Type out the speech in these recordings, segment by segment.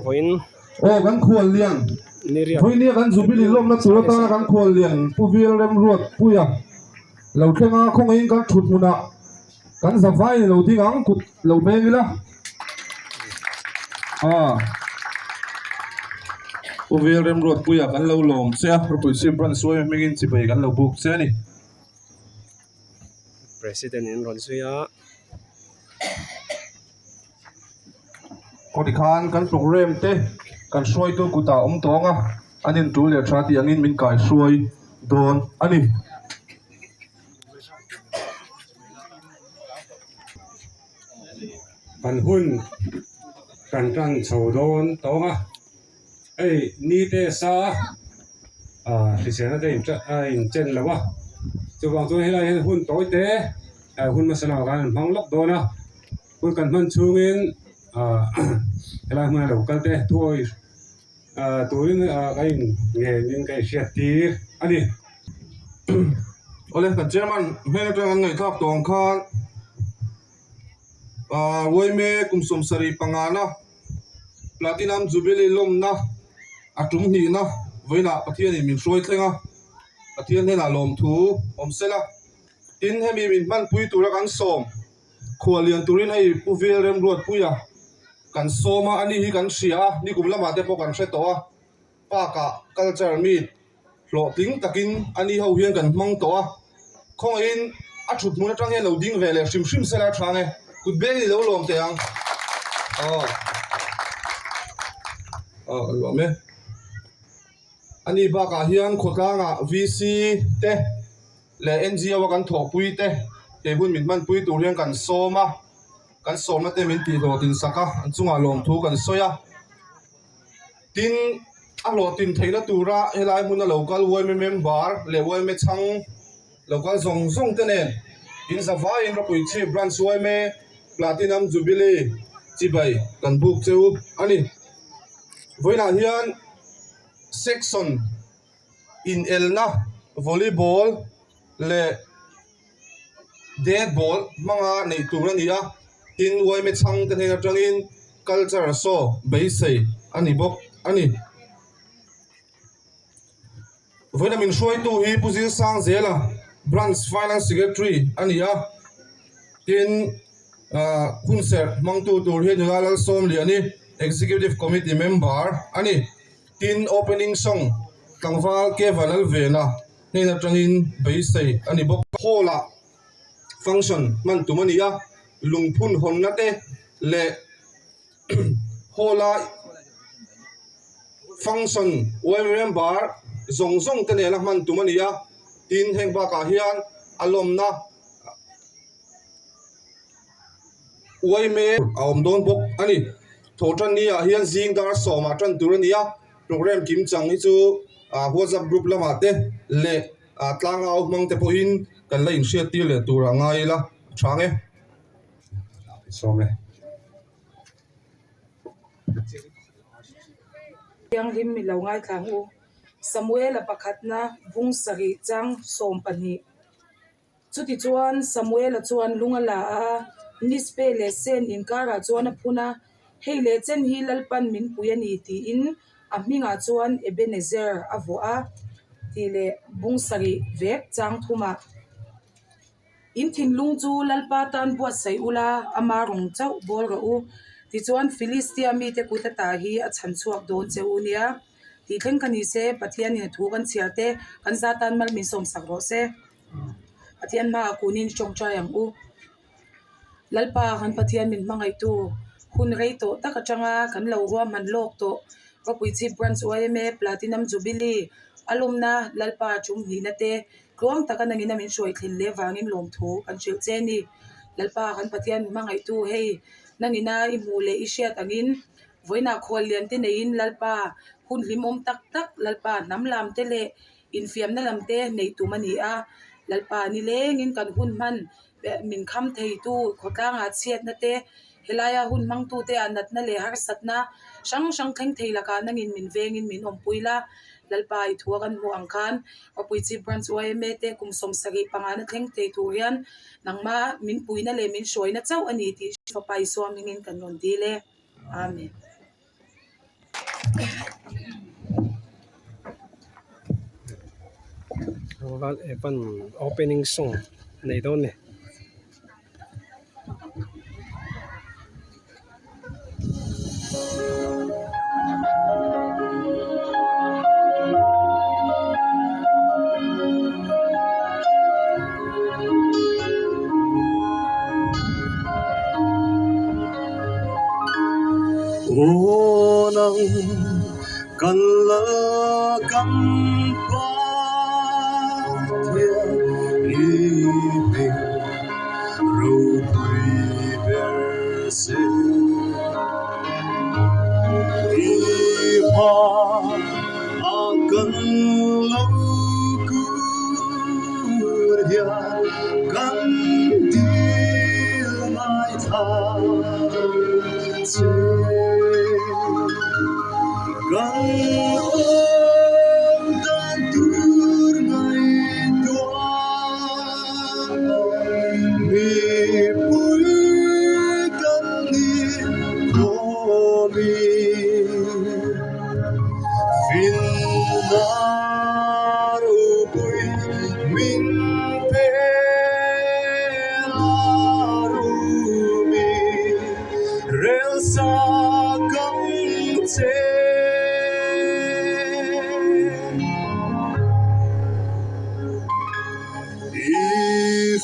Voin kan khual lian voi ni kan zubili lom na turata kan khual lian puvial rem ruat puya lo thenga khong in kan thut muna kan zavai lo ding ang kut lo mengila puvial rem ruat puya kan lo lom se propoi si bran suai mengin si bai kan lo buk se ni president in ron suya Kodi khan kan program te kan soi tu kuta tonga anin tu le thati angin min kai soi don ani kan hun kan tran chho don tonga ei ni te sa thì sẽ nó in trên là quá cho bằng tôi hay là hun tối tế hun mà sao kan mang lóc đó na hun kan man chung in hay là hun là local tế thôi tôi cái nghề những cái xe tí anh đi ole kan chairman mena tang ngai thak tong khan woi me kumsum sari pangana platinum jubilee lomna atum ni na voina pathian min soi tlenga pathian hena lom thu omsela tin hemi min man pui tura kan som khualian turin hei puvial rem ruat puya kan soma ani hi kan sia ni kumla ma te po kan hre to pa ka culture meet lo ting takin ani ho hian kan mang to khong in a thut mun atang he lo ding vele shim shim sela thange kut be ni lo lom te ang lo me ani ba ka hian khota nga vc te le ngo kan tho pui te bun min man pui tur hian kan soma te min ti do tin saka chunga lom thu kan soya tin a lo tin theina tura helai mun local woi member le woi me chang local zong te nen in zawai in rapui chi branch woi me platinum jubilee chi bai kan buk cheu ani voina hian section in elna volleyball le dead ball manga nei tura nia tin woi me chang te na tangin culture so beisei ani bok ani voina min shoi tu hi puzil sang zela branch finance secretary ania tin kunser mangtu tur hi ngalal som li ani executive committee member ani tin opening song kangwal ke vanal vena neina tangin beisei ani bok hola function man tumania lungphun honnate le hola function woi member zong te ne la man tumania tin heng ba ka hian alomna woi me aom don bok ani thotan nia hian zing dar soma tan turania program kim chang hi chu WhatsApp group lama te le tlang au mang te po in kan la in share ti le tura ngai la thange some yang rim mi lo ngai thang u Samuel apakhatna vung sari chang som pani chuti chuan Samuel chuan lungala a nispe le sen in kara chuan a phuna heile chen hi lalpan min puyani ti in a minga chuan Ebenezer avoa tile bung sari vek chang thuma in thin lung chu lalpa tan buat sai ula ama rong chau bol ro u ti chuan Philistia mi te kutata hi a chan chuak don cheu nia ti thleng kani se pathian in thu kan chiate kan zatan mal min som sak ro se pathian ma kunin chong cha yang u lalpa kan pathian min mangai tu hun rei to takachanga kan lo ruam man lok to ropui chi branch me platinum jubilee alumna lalpa chum ni na te klom takana ngina min shoi thin le wangin lom thu kan cheu cheni lalpa kan pathian mangai tu hei nangina I mule I shiat angin voina khol lian te nein lalpa hun limom tak lalpa namlam te le infiam na lamte nei tu mani a lalpa ni lengin kan hun man min kham thei tu khota nga chiat na te helaya hun mang tu te anat na le har satna sang theng thei laka nangin min vengin min ompuila lalpa I thua kan mu angkhan opui chi branch me te kum som sagi pangana theng thei turian nangma min puina le min shoina chau ani ti fapai so mingin kan non dile amen Val Evan opening song này đó nè. Ô nắng cần lỡ cắm ba thiên y bình râu tùy về xe y hoa a cần lâu cứ hiền cần đi lại thang gần ôm tan tur ngày đoan mi bụi cần đi cô mi phiền nào bụi mình về là mi rêu sa cắm chế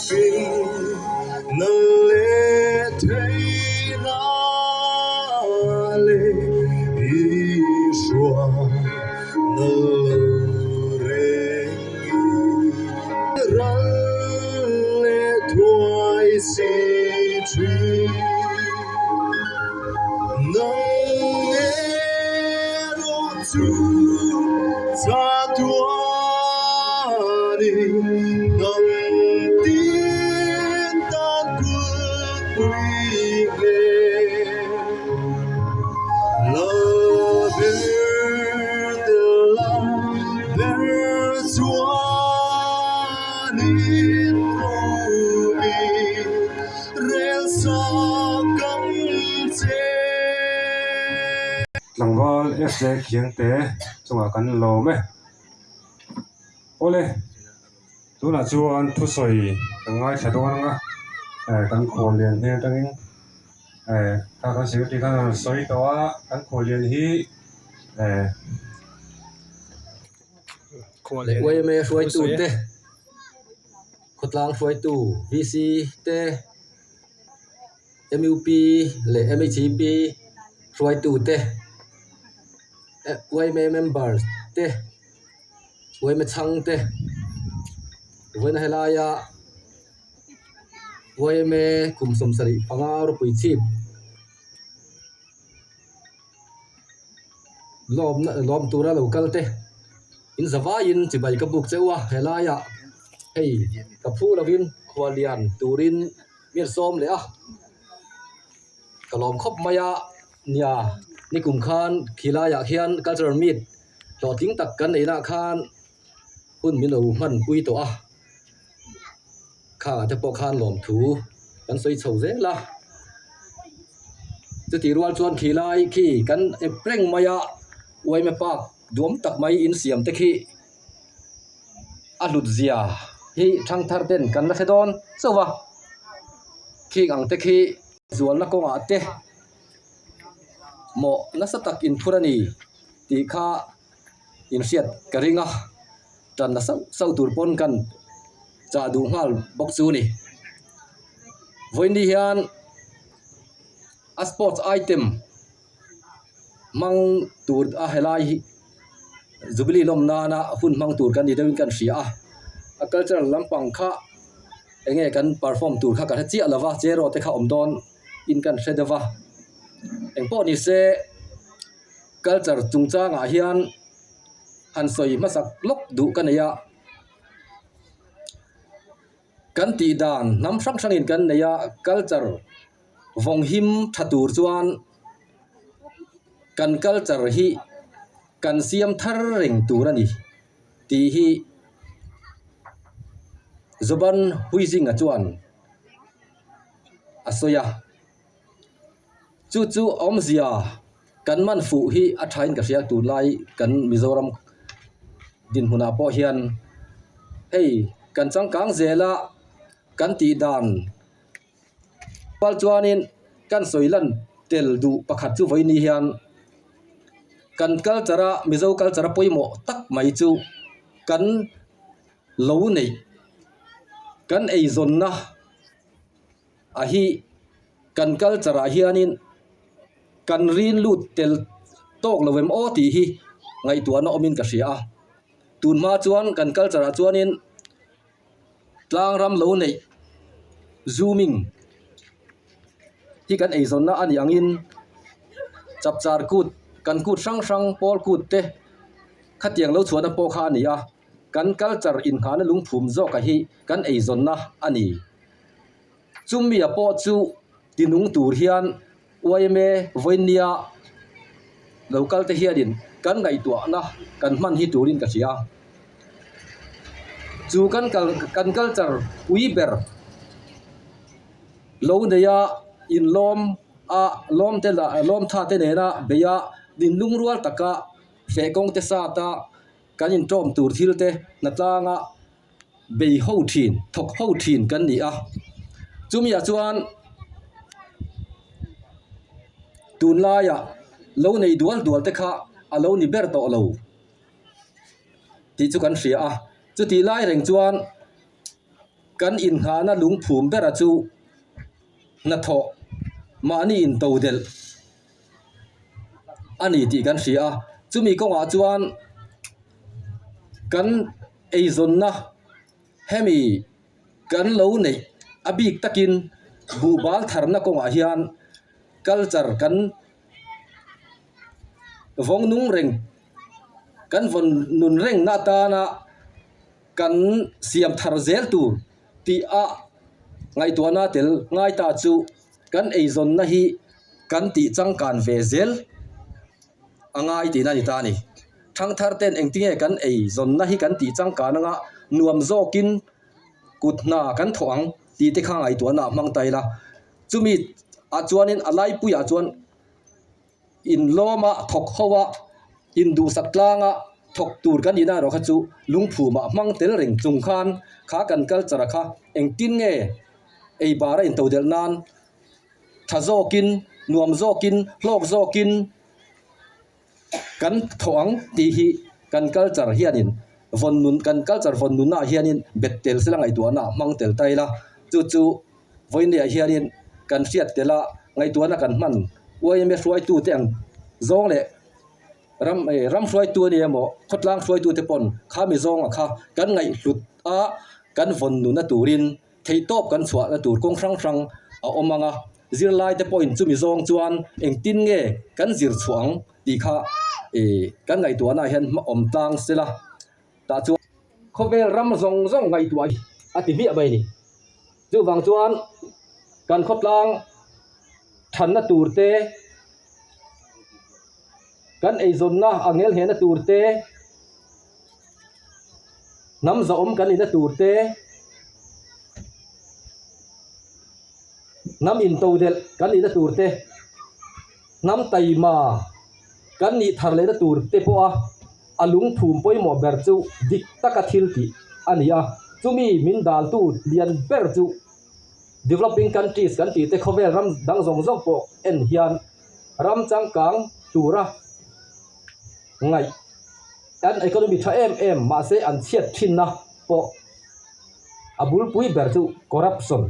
phim nâng lệ thấy na lệ y xua nơ rê răng lệ thoại si truy nâng nghe rô chú ra tua đi nâng tiếng ta quân quy lệ love the love there's one in me rel sa cắm chế lòng vol FJ khiêng tế chung ở căn lô mẹ ole tu là chuan thu soi ngay thạch đoan nga căn khổ liền he tăng in ta có sự thì căn soi đó căn khổ liền hi Qual quay mê xuôi tù tê khốt lang xuôi tù VC tê MUP lệ MHP xuôi tù tê quay mê members tê quay mê chăng tê quay nè la ya quay mê kum som sari panga ro pui chip lom tura local tê in zawa in chibai ka buk chewa helaya hey ka phu lovin khwalian turin mir som le a kalom khop maya nia ni kum khan khilaya khian cultural meet lo ting tak kan eina khan hun min lo man pui to a kha te po khan lom thu kan soi chho ze la chu ti rual chuan khilai khi kan epreng maya oi me pak duam tak mai in siam te khi alut zia hi thang thar den kan la thedon sowa khi ang te khi zual na ko nga te mo na sa tak in phurani ti kha in siat karinga tan na sau tur pon kan cha du ngal bok chu ni voini hian a sports item mang tur a helai Jubilee lom nana hun mang tur kan ni deuin kan ria a cultural lampang kha enge kan perform tur kha ka chi alawa chero te kha omdon in kan hredawa engpo ni se culture chungcha nga hian han soi masak lok du kan ya kan ti dan nam sang sangin kan ya culture vong him thatur chuan kan culture hi kan siam thar reng turani ti hi zoban huizing a chuan asoya chu omzia kan man fu hi a thain ka riak tu lai kan Mizoram din huna po hian hei kan changkang zela kan ti dan pal chuanin kan soilan tel du pakhat chu voini hian kan culture Mizo culture poimo tak mai chu kan lo nei kan ei zonna a hi kan culture hianin kan rin lut tel tok lovem o ti hi ngai tuana omin ka hria tun ma chuan kan culture chuanin tlang ram lo nei zooming hi kan ei zonna ani angin chap char kut kan kut sang sang pol kut te khatiang lo chuana po kha ni a kan culture in khana lungphum zo ka hi kan ei zonna ani chumi a po chu tinung tur hian oime voinia local te hianin kan ngai tu na kan man hi turin ka sia chu kan culture uiber lo neya in lom a lom te la lom tha te ne na beya din lung rual taka fe kong te sa ta kan in tom tur thil te na tlanga bei ho thin thok ho thin kan ni a chumi a chuan tun la ya lo nei dual te kha a lo ni ber to lo ti chu kan hria a chu ti lai reng chuan kan in ha na lung phum bera chu na tho mani in to del ani ti kan hria chumi konga chuan kan ei zonna hemi kan lo nei abik takin bu bal tharna konga hian culture kan vong nung reng kan von nun reng na ta na kan siam thar zel tu ti a ngai to na tel ngai ta chu kan ei zon na hi kan ti chang kan ve zel angai ti na ni ta ni thang thar ten engtinge kan ei zon na hi kan ti chang kan nga nuam zokin kutna kan thoang ti te khang ai to na mang tai la chumi a chuanin alai puya chuan in loma thok howa in du saklanga thok tur kan ina ro kha chu lungphuma mang tel reng chung khan kha kan culture kha engtin nge ei bara in todel nan thazokin nuam zokin hlok zokin kan thoang ti hi kan culture hianin von nun kan culture von nun na hianin betel selangai tuana mang tel taila chu voinia hianin kan fiat tela ngai tuana kan man oime hruai tu te ang zong le ram hruai tu ni emo khotlang hruai tu te pon kha mi zong a kha kan ngai hlut a kan von nu na turin thei top kan chwa na tur kong rang a omanga zirlai te point chu mi zong chuan engtin nge kan zir chuang ti kha kan ngai tuana hian om tang sela ta chu khovel ram zong ngai tu ai ati mi abai ni chu wang chuan kan khotlang than na tur te kan ei zon na angel he na tur te nam za om kan ina tur te nam in to del kan ina tur te nam tai ma kan ni thar le na tur te po a alung phum poi mo ber chu dik taka thil ti ania chumi min dal tu lian ber chu developing countries kan ti te khovel ram dang zong po en hian ram chang kang tura ngai an economy tha em ma se an chiat thin na po abul pui ber chu corruption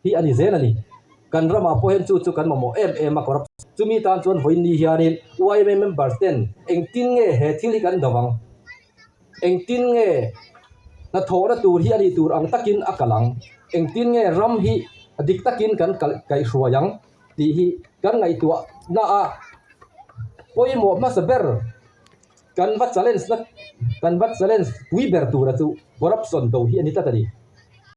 hi ani zen ani kan rama po hen chu kan mo em ma corruption chumi tan chon voin ni hianin YM members ten engtin nge he thili kan dawang engtin nge na thora tur hi ani tur ang takin akalang engtin nge ram hi adik takin kan kai hruayang ti hi kan ngai tu na a poimo ma saber kan vat challenge wi ber tur chu corruption do hi ani ta tani